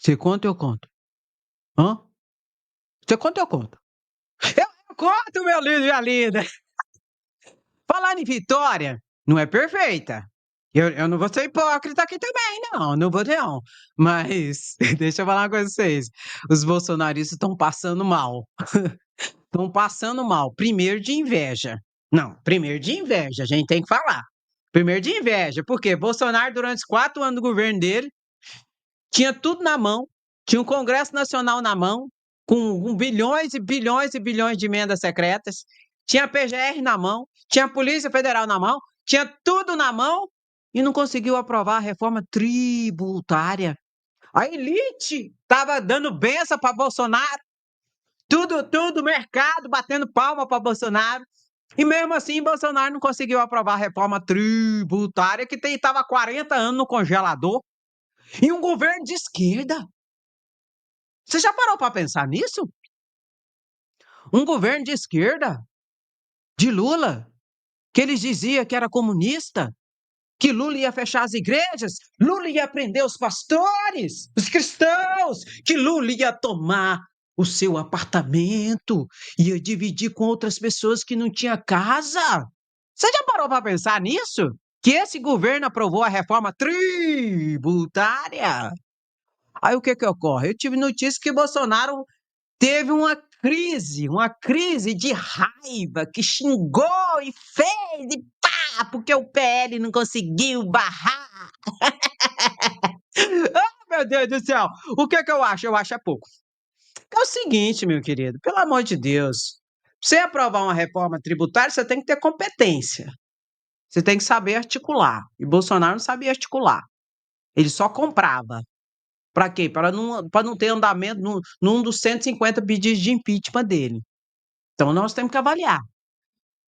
Você conta, eu conto. Hã? Você conta, eu conto. Eu conto, meu lindo, minha linda. Falar em Vitória, não é perfeita. Eu não vou ser hipócrita aqui também, não vou não. Mas deixa eu falar uma coisa pra vocês. Os bolsonaristas estão passando mal. Estão passando mal. Primeiro de inveja. Não, primeiro de inveja, a gente tem que falar. Primeiro de inveja, porque Bolsonaro, durante os 4 anos do governo dele, tinha tudo na mão, tinha o Congresso Nacional na mão, com bilhões e bilhões e bilhões de emendas secretas, tinha a PGR na mão, tinha a Polícia Federal na mão, tinha tudo na mão e não conseguiu aprovar a reforma tributária. A elite estava dando benção para Bolsonaro, tudo, mercado batendo palma para Bolsonaro. E mesmo assim, Bolsonaro não conseguiu aprovar a reforma tributária, que estava 40 anos no congelador, e um governo de esquerda. Você já parou para pensar nisso? Um governo de esquerda, de Lula, que eles diziam que era comunista, que Lula ia fechar as igrejas, Lula ia prender os pastores, os cristãos, que Lula ia tomar o seu apartamento, ia dividir com outras pessoas que não tinham casa. Você já parou para pensar nisso? Que esse governo aprovou a reforma tributária? Aí o que que ocorre? Eu tive notícia que Bolsonaro teve uma crise de raiva, que xingou e fez e pá, porque o PL não conseguiu barrar. Ah, meu Deus do céu! O que que eu acho? Eu acho é pouco. É o seguinte, meu querido, pelo amor de Deus, pra você aprovar uma reforma tributária, você tem que ter competência. Você tem que saber articular. E Bolsonaro não sabia articular. Ele só comprava. Para quê? Para não ter andamento num dos 150 pedidos de impeachment dele. Então nós temos que avaliar.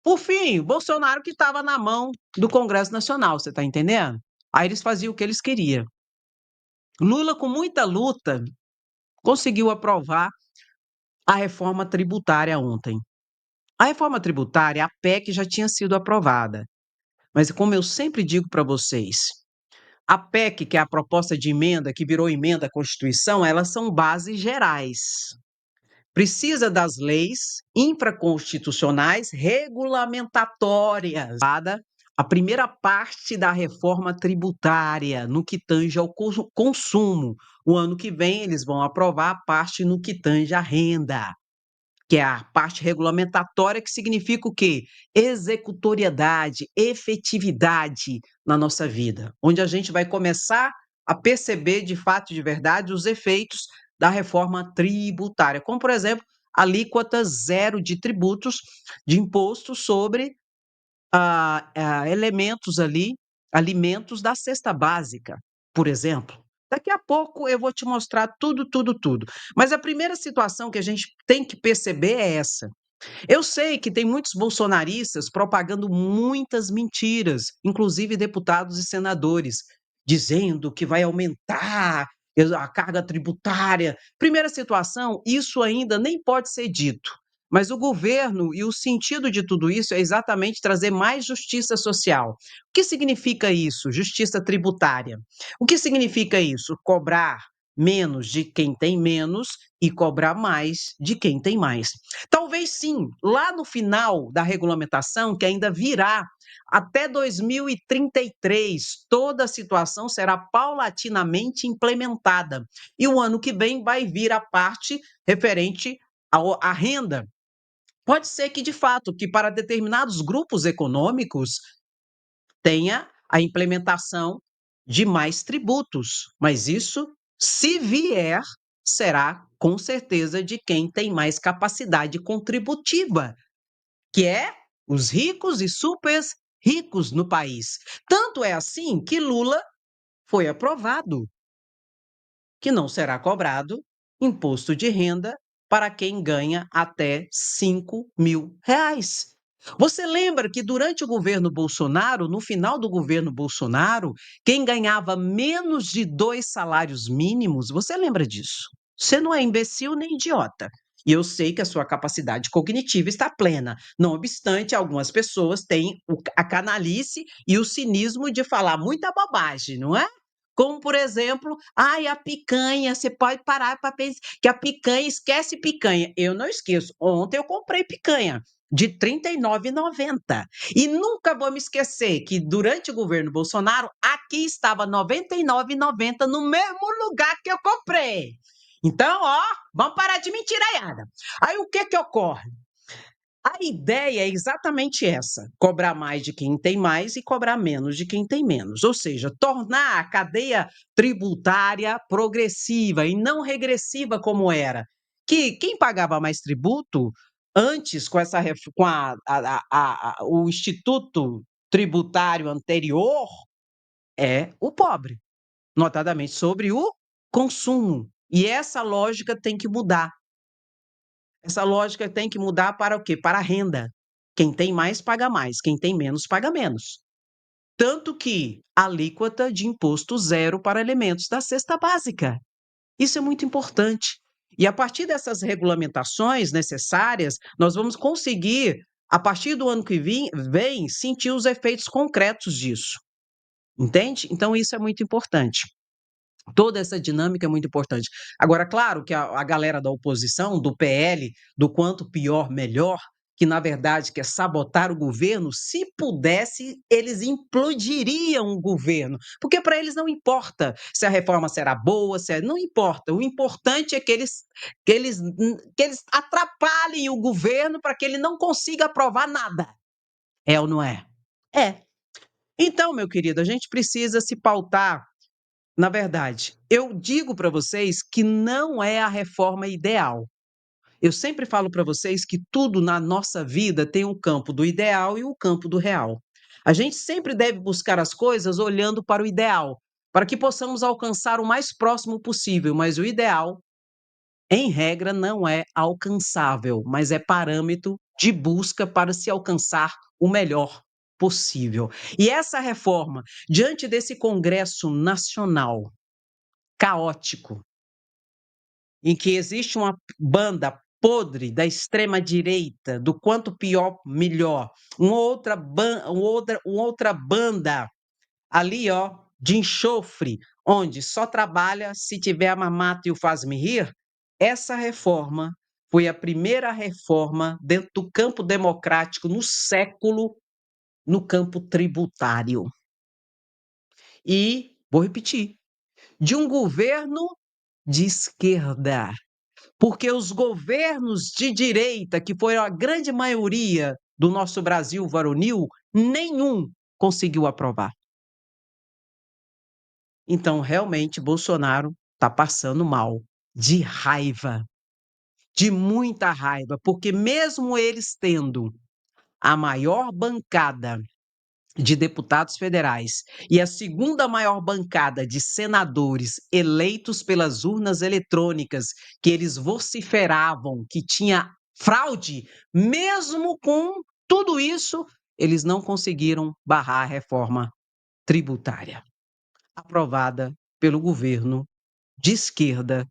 Por fim, Bolsonaro que estava na mão do Congresso Nacional, você está entendendo? Aí eles faziam o que eles queriam. Lula, com muita luta, conseguiu aprovar a reforma tributária ontem. A reforma tributária, a PEC, já tinha sido aprovada. Mas, como eu sempre digo para vocês, a PEC, que é a proposta de emenda, que virou emenda à Constituição, elas são bases gerais. Precisa das leis infraconstitucionais regulamentatórias. A primeira parte da reforma tributária, no que tange ao consumo. O ano que vem, eles vão aprovar a parte no que tange à renda, que é a parte regulamentatória, que significa o quê? Executoriedade, efetividade na nossa vida, onde a gente vai começar a perceber de fato, de verdade, os efeitos da reforma tributária, como, por exemplo, alíquota zero de tributos, de imposto sobre elementos ali, alimentos da cesta básica, por exemplo. Daqui a pouco eu vou te mostrar tudo. Mas a primeira situação que a gente tem que perceber é essa. Eu sei que tem muitos bolsonaristas propagando muitas mentiras, inclusive deputados e senadores, dizendo que vai aumentar a carga tributária. Primeira situação, isso ainda nem pode ser dito. Mas o governo e o sentido de tudo isso é exatamente trazer mais justiça social. O que significa isso, justiça tributária? O que significa isso? Cobrar menos de quem tem menos e cobrar mais de quem tem mais. Talvez sim, lá no final da regulamentação, que ainda virá até 2033, toda a situação será paulatinamente implementada. E o ano que vem vai vir a parte referente à renda. Pode ser que, de fato, que para determinados grupos econômicos tenha a implementação de mais tributos, mas isso, se vier, será com certeza de quem tem mais capacidade contributiva, que é os ricos e super ricos no país. Tanto é assim que Lula foi aprovado, que não será cobrado imposto de renda para quem ganha até 5.000 reais. Você lembra que durante o governo Bolsonaro, no final do governo Bolsonaro, quem ganhava menos de 2 salários mínimos, você lembra disso? Você não é imbecil nem idiota. E eu sei que a sua capacidade cognitiva está plena. Não obstante, algumas pessoas têm a canalice e o cinismo de falar muita bobagem, não é? Como, por exemplo, ai, a picanha, você pode parar para pensar que a picanha, esquece picanha. Eu não esqueço. Ontem eu comprei picanha de R$ 39,90. E nunca vou me esquecer que durante o governo Bolsonaro, aqui estava R$ 99,90 no mesmo lugar que eu comprei. Então, ó, vamos parar de mentiraiada. Aí o que que ocorre? A ideia é exatamente essa: cobrar mais de quem tem mais e cobrar menos de quem tem menos. Ou seja, tornar a cadeia tributária progressiva e não regressiva como era. Que quem pagava mais tributo antes com essa com o instituto tributário anterior é o pobre, notadamente sobre o consumo. E essa lógica tem que mudar. Essa lógica tem que mudar para o quê? Para a renda. Quem tem mais, quem tem menos paga menos. Tanto que alíquota de imposto zero para elementos da cesta básica. Isso é muito importante. E a partir dessas regulamentações necessárias, nós vamos conseguir, a partir do ano que vem, sentir os efeitos concretos disso. Entende? Então, isso é muito importante. Toda essa dinâmica é muito importante. Agora, claro que a galera da oposição, do PL, do quanto pior, melhor, que na verdade quer sabotar o governo, se pudesse, eles implodiriam o governo. Porque para eles não importa se a reforma será boa, não importa. O importante é que eles atrapalhem o governo para que ele não consiga aprovar nada. É ou não é? É. Então, meu querido, a gente precisa se pautar na verdade, eu digo para vocês que não é a reforma ideal. Eu sempre falo para vocês que tudo na nossa vida tem um campo do ideal e o campo do real. A gente sempre deve buscar as coisas olhando para o ideal, para que possamos alcançar o mais próximo possível, mas o ideal, em regra, não é alcançável, mas é parâmetro de busca para se alcançar o melhor possível. E essa reforma, diante desse Congresso Nacional caótico, em que existe uma banda podre da extrema direita, do quanto pior, melhor, uma outra banda ali, ó, de enxofre, onde só trabalha se tiver a mamata e o faz-me rir. Essa reforma foi a primeira reforma dentro do campo democrático no século, no campo tributário. E, vou repetir, de um governo de esquerda. Porque os governos de direita, que foram a grande maioria do nosso Brasil varonil, nenhum conseguiu aprovar. Então, realmente, Bolsonaro está passando mal, de raiva, de muita raiva, porque mesmo eles tendo a maior bancada de deputados federais e a segunda maior bancada de senadores eleitos pelas urnas eletrônicas, que eles vociferavam que tinha fraude, mesmo com tudo isso, eles não conseguiram barrar a reforma tributária aprovada pelo governo de esquerda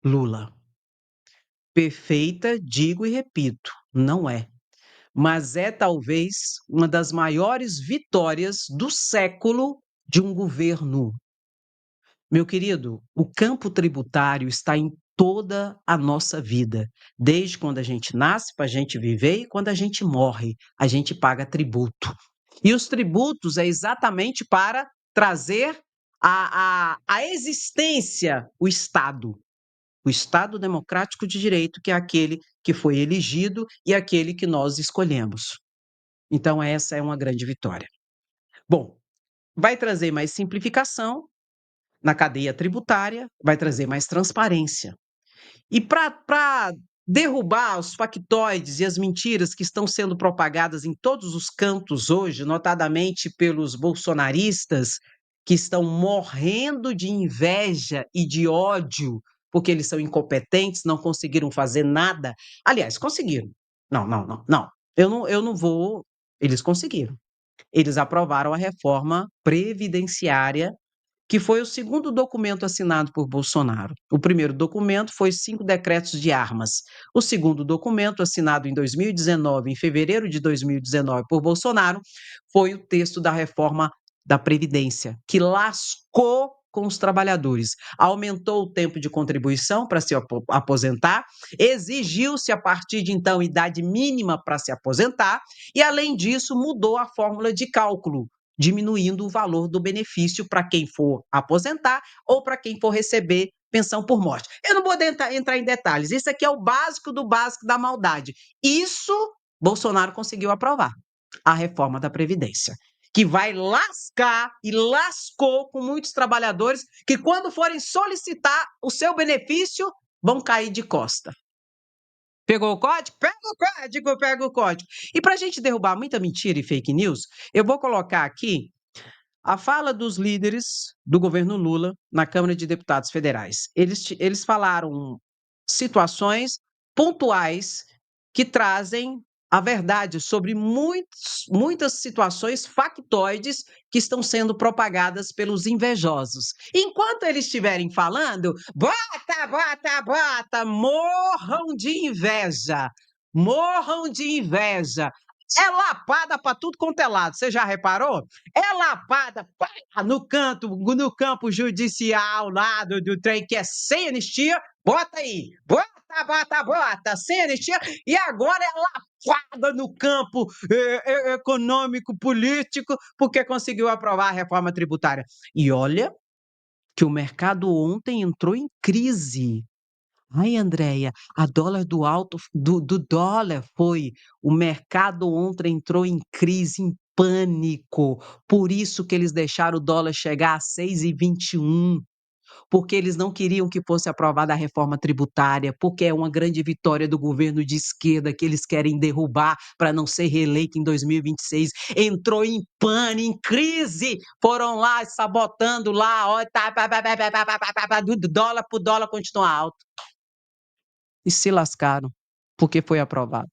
Lula. Perfeita, digo e repito, não é. Mas é talvez uma das maiores vitórias do século de um governo. Meu querido, o campo tributário está em toda a nossa vida, desde quando a gente nasce para a gente viver e quando a gente morre, a gente paga tributo. E os tributos é exatamente para trazer a existência o Estado democrático de direito, que é aquele que foi elegido e aquele que nós escolhemos. Então, essa é uma grande vitória. Bom, vai trazer mais simplificação na cadeia tributária, vai trazer mais transparência. E para derrubar os factoides e as mentiras que estão sendo propagadas em todos os cantos hoje, notadamente pelos bolsonaristas, que estão morrendo de inveja e de ódio, porque eles são incompetentes, não conseguiram fazer nada. Aliás, conseguiram. Não, não, não, não. Eu não vou. Eles conseguiram. Eles aprovaram a reforma previdenciária, que foi o segundo documento assinado por Bolsonaro. O primeiro documento foi 5 decretos de armas. O segundo documento, assinado em 2019, em fevereiro de 2019, por Bolsonaro, foi o texto da reforma da Previdência, que lascou com os trabalhadores. Aumentou o tempo de contribuição para se aposentar, exigiu-se a partir de então idade mínima para se aposentar e, além disso, mudou a fórmula de cálculo, diminuindo o valor do benefício para quem for aposentar ou para quem for receber pensão por morte. Eu não vou entrar em detalhes, isso aqui é o básico do básico da maldade. Isso Bolsonaro conseguiu aprovar, a reforma da Previdência, que vai lascar e lascou com muitos trabalhadores que, quando forem solicitar o seu benefício, vão cair de costa. Pegou o código? Pega o código, pega o código. E para a gente derrubar muita mentira e fake news, eu vou colocar aqui a fala dos líderes do governo Lula na Câmara de Deputados Federais. Eles falaram situações pontuais que trazem a verdade sobre muitas situações factoides que estão sendo propagadas pelos invejosos. Enquanto eles estiverem falando, bota, bota, bota, morram de inveja, morram de inveja. É lapada para tudo quanto é lado, você já reparou? É lapada no campo judicial lá do trem que é sem anistia, bota aí, bota, bota, bota, sem anistia, e agora é lapada no campo econômico, político, porque conseguiu aprovar a reforma tributária. E olha que o mercado ontem entrou em crise. Ai, Andréia, a dólar do dólar foi. O mercado ontem entrou em crise, em pânico. Por isso que eles deixaram o dólar chegar a 6,21, porque eles não queriam que fosse aprovada a reforma tributária, porque é uma grande vitória do governo de esquerda que eles querem derrubar para não ser reeleito em 2026. Entrou em pânico, em crise, foram lá sabotando lá, ó, do dólar para o dólar continuar alto. E se lascaram, porque foi aprovado.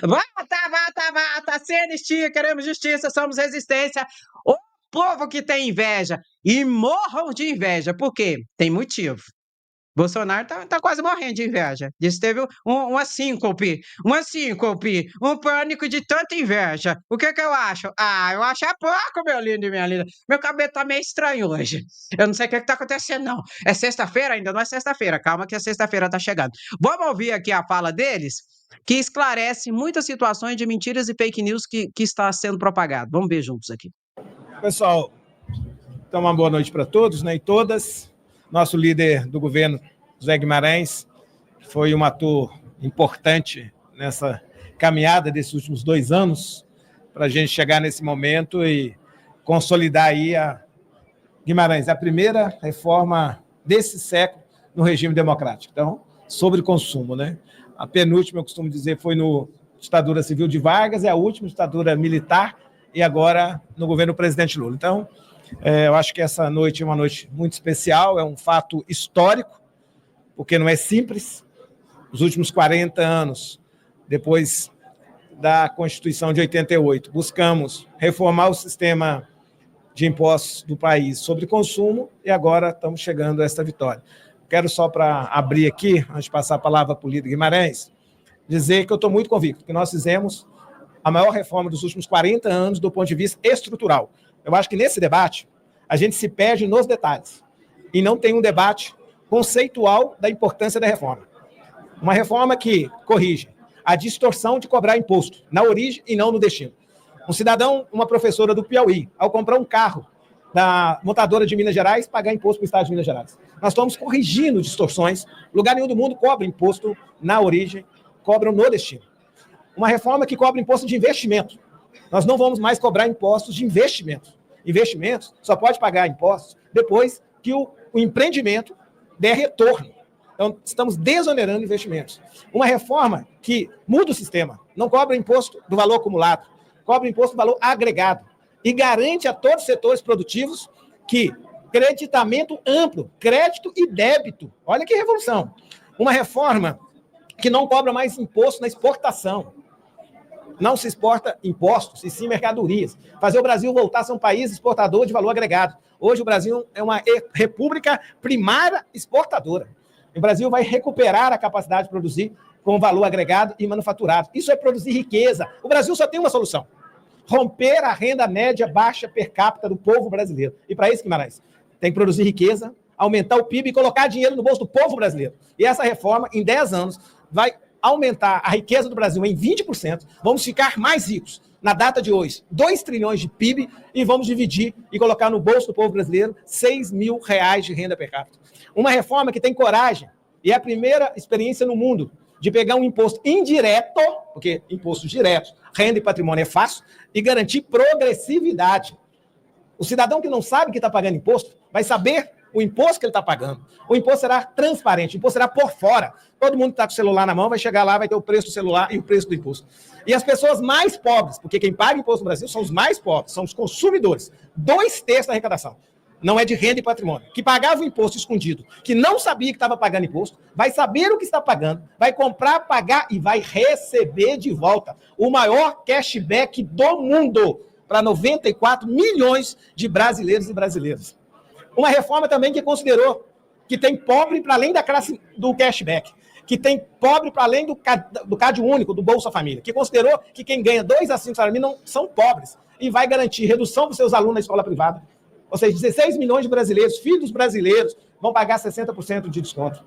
Volta, volta, volta, sem anistia, queremos justiça, somos resistência. O povo que tem inveja, e morram de inveja, por quê? Tem motivo. Bolsonaro tá quase morrendo de inveja. Diz que teve uma síncope, um pânico de tanta inveja. O que eu acho? Ah, eu acho é pouco, meu lindo e minha linda. Meu cabelo tá meio estranho hoje. Eu não sei o que tá acontecendo, não. É sexta-feira? Ainda não é sexta-feira. Calma que a sexta-feira tá chegando. Vamos ouvir aqui a fala deles, que esclarece muitas situações de mentiras e fake news que está sendo propagado. Vamos ver juntos aqui. Pessoal, então uma boa noite para todos, né, e todas. Nosso líder do governo, José Guimarães, foi um ator importante nessa caminhada desses últimos 2 anos para a gente chegar nesse momento e consolidar aí Guimarães, a primeira reforma desse século no regime democrático. Então, sobre consumo, né? A penúltima, eu costumo dizer, foi no ditadura civil de Vargas, e a última ditadura militar, e agora no governo do presidente Lula. Então, eu acho que essa noite é uma noite muito especial, é um fato histórico, porque não é simples. Os últimos 40 anos, depois da Constituição de 88, buscamos reformar o sistema de impostos do país sobre consumo e agora estamos chegando a esta vitória. Quero só, para abrir aqui, antes de passar a palavra para o líder Guimarães, dizer que eu estou muito convicto que nós fizemos a maior reforma dos últimos 40 anos do ponto de vista estrutural. Eu acho que nesse debate a gente se perde nos detalhes e não tem um debate conceitual da importância da reforma. Uma reforma que corrige a distorção de cobrar imposto na origem e não no destino. Um cidadão, uma professora do Piauí, ao comprar um carro da montadora de Minas Gerais, pagar imposto para o estado de Minas Gerais. Nós estamos corrigindo distorções. Lugar nenhum do mundo cobra imposto na origem, cobram no destino. Uma reforma que cobra imposto de investimento. Nós não vamos mais cobrar impostos de investimentos. Investimentos só pode pagar impostos depois que o empreendimento der retorno. Então, estamos desonerando investimentos. Uma reforma que muda o sistema, não cobra imposto do valor acumulado, cobra imposto do valor agregado e garante a todos os setores produtivos que creditamento amplo, crédito e débito. Olha que revolução. Uma reforma que não cobra mais imposto na exportação. Não se exporta impostos, e sim mercadorias. Fazer o Brasil voltar a ser um país exportador de valor agregado. Hoje o Brasil é uma república primária exportadora. O Brasil vai recuperar a capacidade de produzir com valor agregado e manufaturado. Isso é produzir riqueza. O Brasil só tem uma solução. romper a renda média baixa per capita do povo brasileiro. E para isso, Guimarães, tem que produzir riqueza, aumentar o PIB e colocar dinheiro no bolso do povo brasileiro. E essa reforma, em 10 anos, vai aumentar a riqueza do Brasil em 20%, vamos ficar mais ricos. Na data de hoje, 2 trilhões de PIB e vamos dividir e colocar no bolso do povo brasileiro R$6 mil de renda per capita. Uma reforma que tem coragem e é a primeira experiência no mundo de pegar um imposto indireto, porque imposto direto, renda e patrimônio é fácil, e garantir progressividade. O cidadão que não sabe que está pagando imposto vai saber o imposto que ele está pagando. O imposto será transparente, o imposto será por fora. Todo mundo que está com o celular na mão vai chegar lá, vai ter o preço do celular e o preço do imposto. E as pessoas mais pobres, porque quem paga imposto no Brasil são os mais pobres, são os consumidores. 2/3 da arrecadação não é de renda e patrimônio. Que pagava o imposto escondido, que não sabia que estava pagando imposto, vai saber o que está pagando, vai comprar, pagar e vai receber de volta o maior cashback do mundo para 94 milhões de brasileiros e brasileiras. Uma reforma também que considerou que tem pobre para além da classe do cashback, que tem pobre para além do CAD único, do Bolsa Família, que considerou que quem ganha 2 a 5 salários mínimos não são pobres e vai garantir redução dos seus alunos na escola privada. Ou seja, 16 milhões de brasileiros, filhos brasileiros, vão pagar 60% de desconto.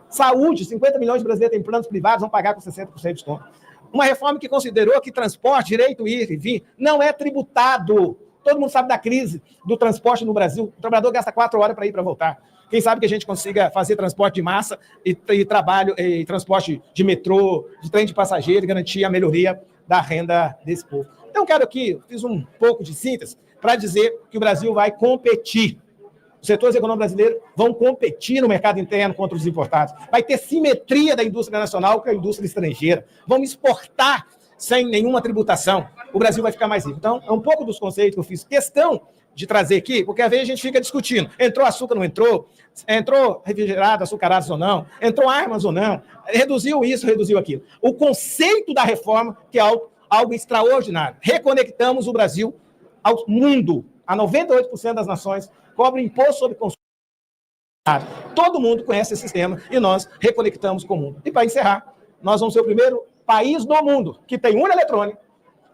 Saúde, 50 milhões de brasileiros têm planos privados, vão pagar com 60% de desconto. Uma reforma que considerou que transporte, direito ir e vir, não é tributado. Todo mundo sabe da crise do transporte no Brasil. O trabalhador gasta 4 horas para ir e para voltar. Quem sabe que a gente consiga fazer transporte de massa e trabalho e transporte de metrô, de trem de passageiro e garantir a melhoria da renda desse povo. Então, quero aqui, fiz um pouco de síntese para dizer que o Brasil vai competir. Os setores econômicos brasileiros vão competir no mercado interno contra os importados. Vai ter simetria da indústria nacional com a indústria estrangeira. Vamos exportar sem nenhuma tributação. O Brasil vai ficar mais rico. Então, é um pouco dos conceitos que eu fiz questão de trazer aqui, porque às vezes a gente fica discutindo. Entrou açúcar, não entrou? Entrou refrigerado, açucarados ou não? Entrou armas ou não? Reduziu isso, reduziu aquilo. O conceito da reforma, que é algo extraordinário. Reconectamos o Brasil ao mundo. A 98% das nações cobram imposto sobre consumo. Todo mundo conhece esse sistema e nós reconectamos com o mundo. E para encerrar, nós vamos ser o primeiro país do mundo que tem urna eletrônica,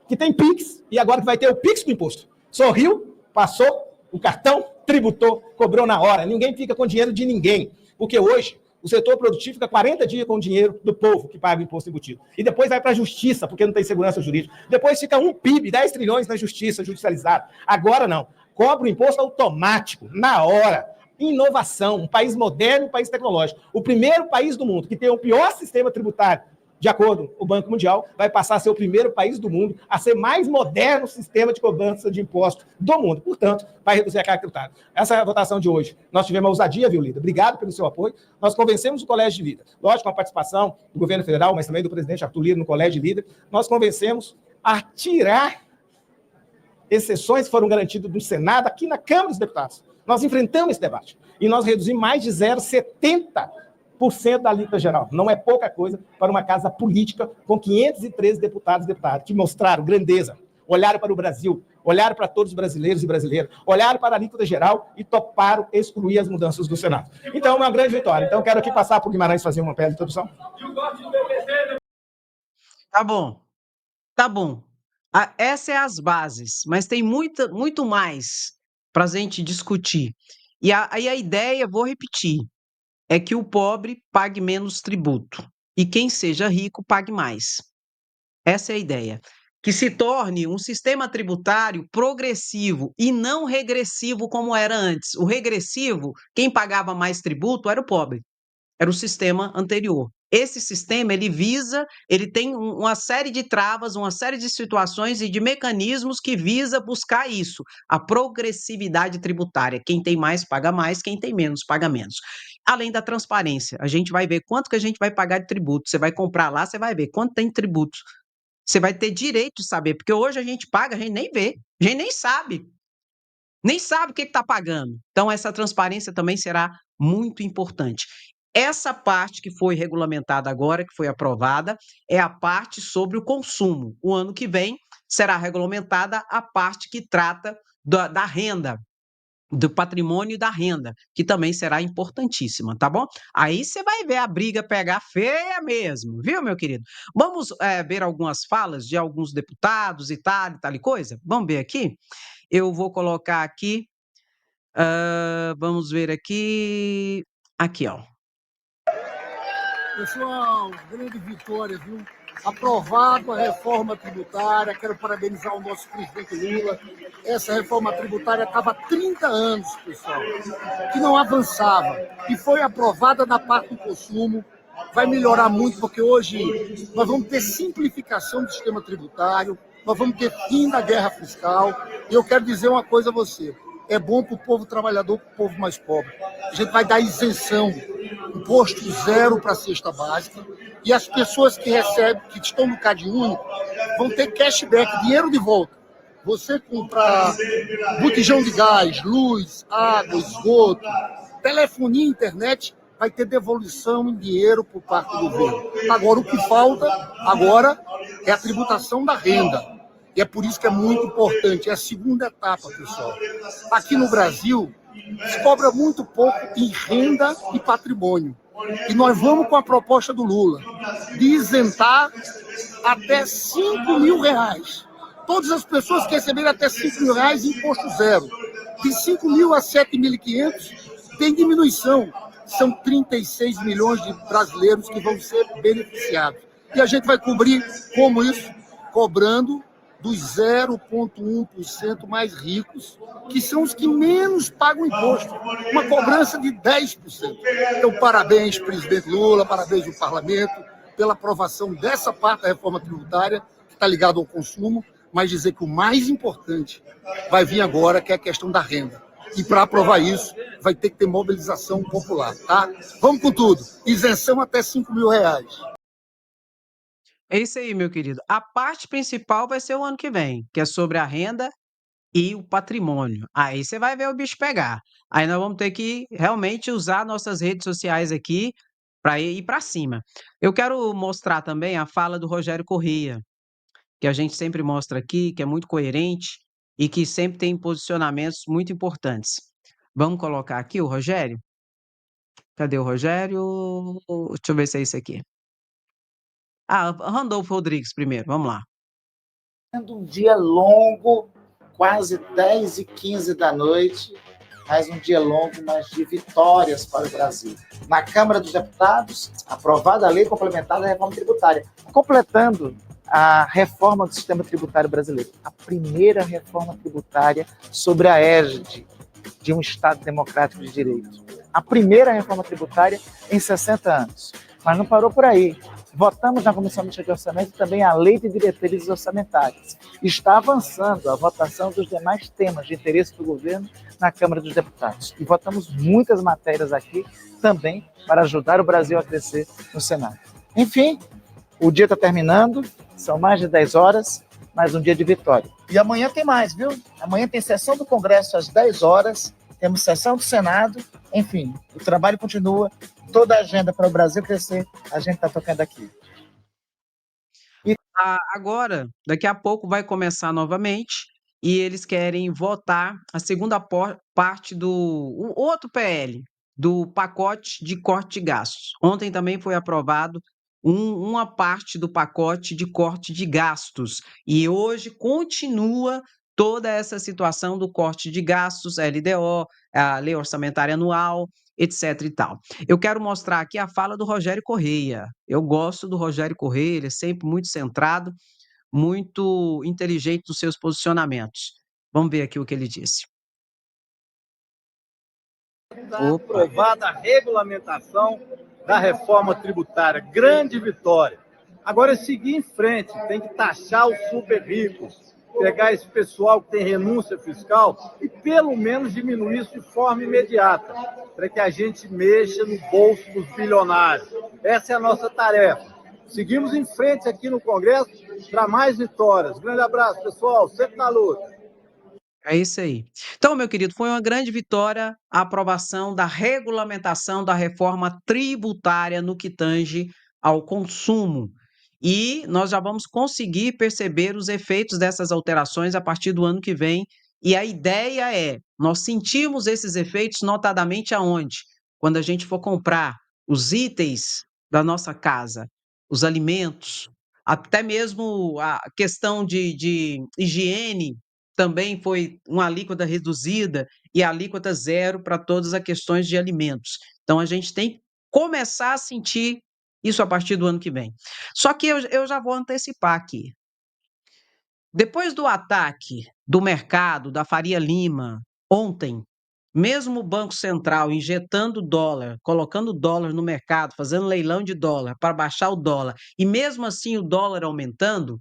que tem Pix e agora que vai ter o Pix do imposto. Sorriu, passou o cartão, tributou, cobrou na hora. Ninguém fica com dinheiro de ninguém, porque hoje o setor produtivo fica 40 dias com o dinheiro do povo que paga o imposto embutido. E depois vai para a justiça, porque não tem segurança jurídica. Depois fica um PIB, 10 trilhões na justiça, judicializado. Agora não. Cobra o imposto automático, na hora. Inovação, um país moderno, um país tecnológico. O primeiro país do mundo que tem o pior sistema tributário, de acordo com o Banco Mundial, vai passar a ser o primeiro país do mundo a ser mais moderno sistema de cobrança de imposto do mundo. Portanto, vai reduzir a carga tributária. Essa é a votação de hoje. Nós tivemos uma ousadia, viu, líder? Obrigado pelo seu apoio. Nós convencemos o Colégio de Líder. Lógico, com a participação do governo federal, mas também do presidente Arthur Lira no Colégio de Líder. Nós convencemos a tirar exceções que foram garantidas no Senado, aqui na Câmara dos Deputados. Nós enfrentamos esse debate. E nós reduzimos mais de 0,70% da alíquota geral. Não é pouca coisa para uma casa política com 513 deputados e deputadas que mostraram grandeza, olharam para o Brasil, olharam para todos os brasileiros e brasileiras, olharam para a alíquota geral e toparam excluir as mudanças do Senado. Então, é uma grande vitória. Então, quero aqui passar para o Guimarães fazer uma breve introdução. Tá bom, tá bom. Essa é as bases, mas tem muito mais para a gente discutir. E aí a ideia, vou repetir, é que o pobre pague menos tributo e quem seja rico pague mais. Essa é a ideia. Que se torne um sistema tributário progressivo e não regressivo como era antes. O regressivo, quem pagava mais tributo era o pobre, era o sistema anterior. Esse sistema, ele tem uma série de travas, uma série de situações e de mecanismos que visa buscar isso, a progressividade tributária. Quem tem mais, quem tem menos paga menos. Além da transparência, a gente vai ver quanto que a gente vai pagar de tributo. Você vai comprar lá, você vai ver quanto tem tributo. Você vai ter direito de saber, porque hoje a gente paga, a gente nem vê, a gente nem sabe o que está pagando. Então, essa transparência também será muito importante. Essa parte que foi regulamentada agora, que foi aprovada, é a parte sobre o consumo. O ano que vem será regulamentada a parte que trata da renda. do patrimônio e da renda, que também será importantíssima, tá bom? Aí você vai ver a briga pegar feia mesmo, viu, meu querido? Vamos ver algumas falas de alguns deputados e tal e coisa? Vamos ver aqui? Eu vou colocar aqui, vamos ver aqui. Aqui, ó. Pessoal, grande vitória, viu? Aprovado a reforma tributária, quero parabenizar o nosso presidente Lula. Essa reforma tributária estava há 30 anos, pessoal, que não avançava. E foi aprovada na parte do consumo, vai melhorar muito, porque hoje nós vamos ter simplificação do sistema tributário, nós vamos ter fim da guerra fiscal. E eu quero dizer uma coisa a você, é bom para o povo trabalhador, para o povo mais pobre. A gente vai dar isenção, imposto zero para a cesta básica, e as pessoas que recebem, que estão no Cade Único, vão ter cashback, dinheiro de volta. Você comprar botijão de gás, luz, água, esgoto, telefonia, internet, vai ter devolução em dinheiro por parte do governo. Agora, o que falta agora é a tributação da renda. E é por isso que é muito importante. É a segunda etapa, pessoal. Aqui no Brasil, se cobra muito pouco em renda e patrimônio. E nós vamos com a proposta do Lula de isentar até R$ 5.000. Todas as pessoas que receberem até R$ 5.000, imposto zero. De 5.000 a 7.500, tem diminuição. São 36 milhões de brasileiros que vão ser beneficiados. E a gente vai cobrir como isso? Cobrando dos 0,1% mais ricos, que são os que menos pagam imposto. Uma cobrança de 10%. Então, parabéns, presidente Lula, parabéns ao parlamento, pela aprovação dessa parte da reforma tributária, que está ligada ao consumo, mas dizer que o mais importante vai vir agora, que é a questão da renda. E para aprovar isso, vai ter que ter mobilização popular, tá? Vamos com tudo. Isenção até R$ 5.000. É isso aí, meu querido. A parte principal vai ser o ano que vem, que é sobre a renda e o patrimônio. Aí você vai ver o bicho pegar. Aí nós vamos ter que realmente usar nossas redes sociais aqui para ir para cima. Eu quero mostrar também a fala do Rogério Corrêa, que a gente sempre mostra aqui, que é muito coerente e que sempre tem posicionamentos muito importantes. Vamos colocar aqui o Rogério? Cadê o Rogério? Deixa eu ver se é esse aqui. Randolfo Rodrigues primeiro, vamos lá. Um dia longo, quase 10h15 da noite, mas um dia longo, mas de vitórias para o Brasil. Na Câmara dos Deputados, aprovada a lei complementar da reforma tributária, completando a reforma do sistema tributário brasileiro. A primeira reforma tributária sobre a égide de um Estado democrático de direito. A primeira reforma tributária em 60 anos. Mas não parou por aí. Votamos na Comissão Mista de Orçamento também a Lei de Diretrizes Orçamentárias. Está avançando a votação dos demais temas de interesse do governo na Câmara dos Deputados. E votamos muitas matérias aqui também para ajudar o Brasil a crescer no Senado. Enfim, o dia está terminando, são mais de 10 horas, mais um dia de vitória. E amanhã tem mais, viu? Amanhã tem sessão do Congresso às 10 horas, temos sessão do Senado, enfim, o trabalho continua, toda a agenda para o Brasil crescer, a gente está tocando aqui. Agora, daqui a pouco vai começar novamente e eles querem votar a segunda parte do o outro PL, do pacote de corte de gastos. Ontem também foi aprovado uma parte do pacote de corte de gastos e hoje continua toda essa situação do corte de gastos, LDO, a Lei Orçamentária Anual, etc e tal. Eu quero mostrar aqui a fala do Rogério Correia. Eu gosto do Rogério Correia, ele é sempre muito centrado, muito inteligente nos seus posicionamentos. Vamos ver aqui o que ele disse. Aprovada a regulamentação da reforma tributária. Grande vitória. Agora é seguir em frente, tem que taxar os super ricos, pegar esse pessoal que tem renúncia fiscal e pelo menos diminuir isso de forma imediata, para que a gente mexa no bolso dos bilionários. Essa é a nossa tarefa. Seguimos em frente aqui no Congresso para mais vitórias. Grande abraço, pessoal, sempre na luta. É isso aí. Então, meu querido, foi uma grande vitória a aprovação da regulamentação da reforma tributária no que tange ao consumo. E nós já vamos conseguir perceber os efeitos dessas alterações a partir do ano que vem, E a ideia é, nós sentimos esses efeitos notadamente aonde? Quando a gente for comprar os itens da nossa casa, os alimentos, até mesmo a questão de higiene também foi uma alíquota reduzida e a alíquota zero para todas as questões de alimentos. Então a gente tem que começar a sentir isso a partir do ano que vem. Só que eu já vou antecipar aqui. Depois do ataque do mercado, da Faria Lima, ontem, mesmo o Banco Central injetando dólar, colocando dólar no mercado, fazendo leilão de dólar para baixar o dólar, e mesmo assim o dólar aumentando,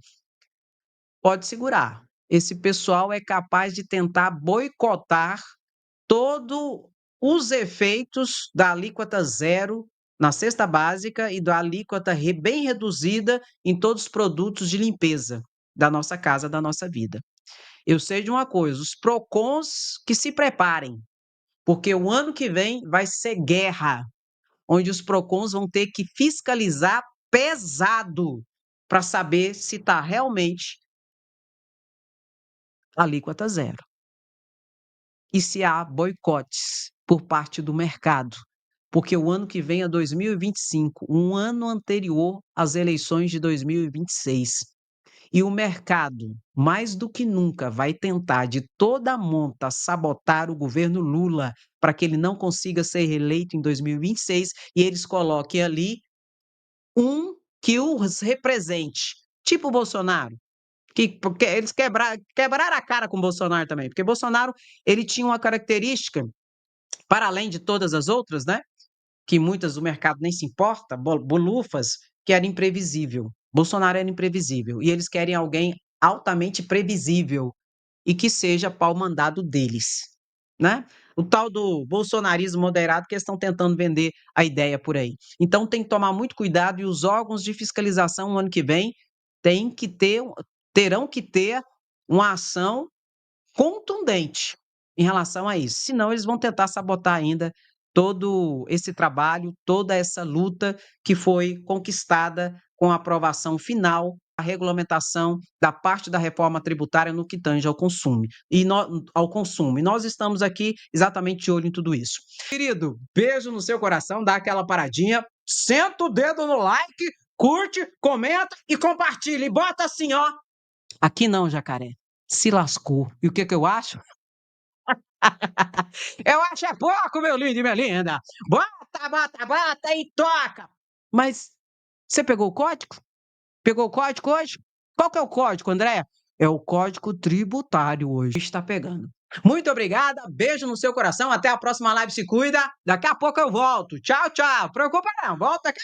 pode segurar. Esse pessoal é capaz de tentar boicotar todos os efeitos da alíquota zero na cesta básica e da alíquota bem reduzida em todos os produtos de limpeza da nossa casa, da nossa vida. Eu sei de uma coisa, os PROCONs que se preparem, porque o ano que vem vai ser guerra, onde os PROCONs vão ter que fiscalizar pesado para saber se está realmente alíquota zero. E se há boicotes por parte do mercado, porque o ano que vem é 2025, um ano anterior às eleições de 2026. E o mercado, mais do que nunca, vai tentar de toda a monta sabotar o governo Lula para que ele não consiga ser reeleito em 2026 e eles coloquem ali um que os represente, tipo o Bolsonaro. Porque eles quebraram a cara com o Bolsonaro também, porque Bolsonaro ele tinha uma característica, para além de todas as outras, né? Que muitas do mercado nem se importa, bolufas, que era imprevisível. Bolsonaro era imprevisível. E eles querem alguém altamente previsível e que seja pau mandado deles, né? O tal do bolsonarismo moderado que eles estão tentando vender a ideia por aí. Então tem que tomar muito cuidado e os órgãos de fiscalização no ano que vem terão que ter uma ação contundente em relação a isso. Senão, eles vão tentar sabotar ainda todo esse trabalho, toda essa luta que foi conquistada com a aprovação final, a regulamentação da parte da reforma tributária no que tange ao consumo. Ao consumo. E nós estamos aqui exatamente de olho em tudo isso. Querido, beijo no seu coração, dá aquela paradinha, senta o dedo no like, curte, comenta e compartilha. E bota assim, ó. Aqui não, jacaré. Se lascou. E o que eu acho? Eu acho é pouco, meu lindo e minha linda. Bota, bota, bota e toca. Mas você pegou o código? Pegou o código hoje? Qual que é o código, André? É o código tributário hoje. Está pegando. Muito obrigada, beijo no seu coração. Até a próxima live, se cuida. Daqui a pouco eu volto. Tchau, tchau. Preocupa não, volta aqui.